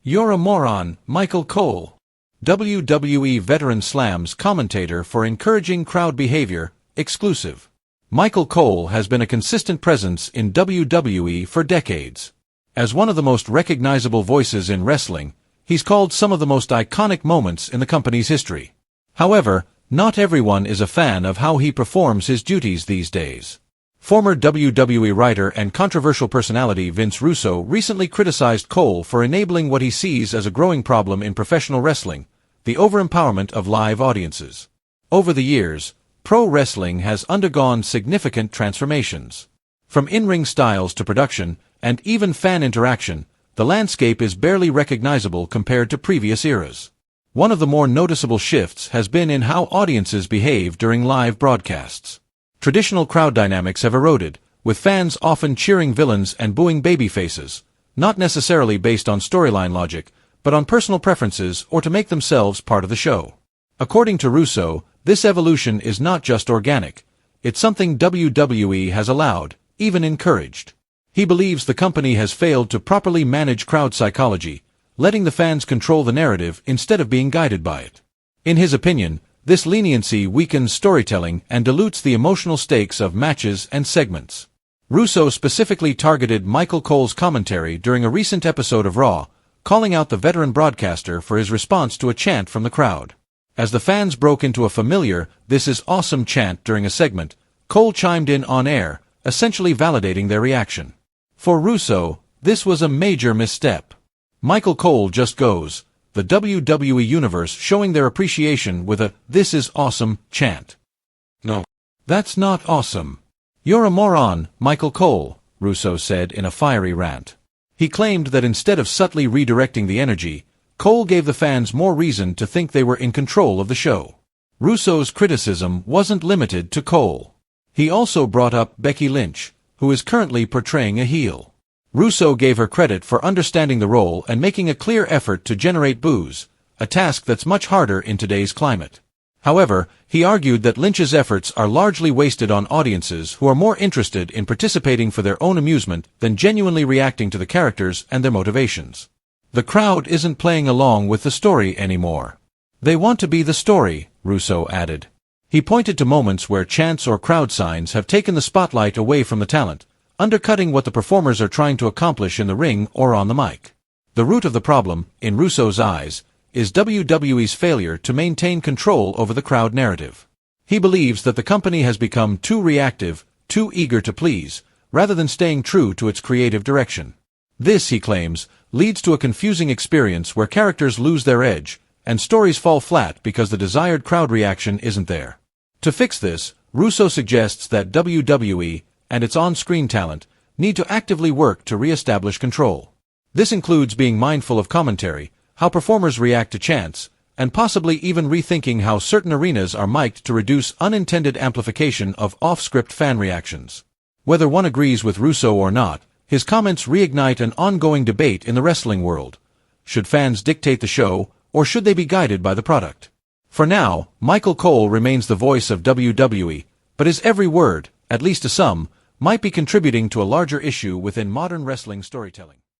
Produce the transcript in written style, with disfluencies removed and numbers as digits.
You're a moron, Michael Cole. WWE veteran slams commentator for encouraging crowd behavior, exclusive. Michael Cole has been a consistent presence in WWE for decades. As one of the most recognizable voices in wrestling, he's called some of the most iconic moments in the company's history. However, not everyone is a fan of how he performs his duties these days. Former WWE writer and controversial personality Vince Russo recently criticized Cole for enabling what he sees as a growing problem in professional wrestling, the over-empowerment of live audiences. Over the years, pro wrestling has undergone significant transformations. From in-ring styles to production, and even fan interaction, the landscape is barely recognizable compared to previous eras. One of the more noticeable shifts has been in how audiences behave during live broadcasts. Traditional crowd dynamics have eroded, with fans often cheering villains and booing babyfaces, not necessarily based on storyline logic, but on personal preferences or to make themselves part of the show. According to Russo, this evolution is not just organic, it's something WWE has allowed, even encouraged. He believes the company has failed to properly manage crowd psychology, letting the fans control the narrative instead of being guided by it. In his opinion, this leniency weakens storytelling and dilutes the emotional stakes of matches and segments. Russo specifically targeted Michael Cole's commentary during a recent episode of Raw, calling out the veteran broadcaster for his response to a chant from the crowd. As the fans broke into a familiar "This is awesome" chant during a segment, Cole chimed in on air, essentially validating their reaction. For Russo, this was a major misstep. Michael Cole just goes, the WWE Universe showing their appreciation with a "This is awesome" chant. No. That's not awesome. You're a moron, Michael Cole, Russo said in a fiery rant. He claimed that instead of subtly redirecting the energy, Cole gave the fans more reason to think they were in control of the show. Russo's criticism wasn't limited to Cole. He also brought up Becky Lynch, who is currently portraying a heel. Russo gave her credit for understanding the role and making a clear effort to generate boos, a task that's much harder in today's climate. However, he argued that Lynch's efforts are largely wasted on audiences who are more interested in participating for their own amusement than genuinely reacting to the characters and their motivations. The crowd isn't playing along with the story anymore. They want to be the story, Russo added. He pointed to moments where chants or crowd signs have taken the spotlight away from the talent, undercutting what the performers are trying to accomplish in the ring or on the mic. The root of the problem, in Russo's eyes, is WWE's failure to maintain control over the crowd narrative. He believes that the company has become too reactive, too eager to please, rather than staying true to its creative direction. This, he claims, leads to a confusing experience where characters lose their edge, and stories fall flat because the desired crowd reaction isn't there. To fix this, Russo suggests that WWE, and its on-screen talent, need to actively work to re-establish control. This includes being mindful of commentary, how performers react to chants, and possibly even rethinking how certain arenas are mic'd to reduce unintended amplification of off-script fan reactions. Whether one agrees with Russo or not, his comments reignite an ongoing debate in the wrestling world. Should fans dictate the show, or should they be guided by the product? For now, Michael Cole remains the voice of WWE, but his every word, at least to some, might be contributing to a larger issue within modern wrestling storytelling.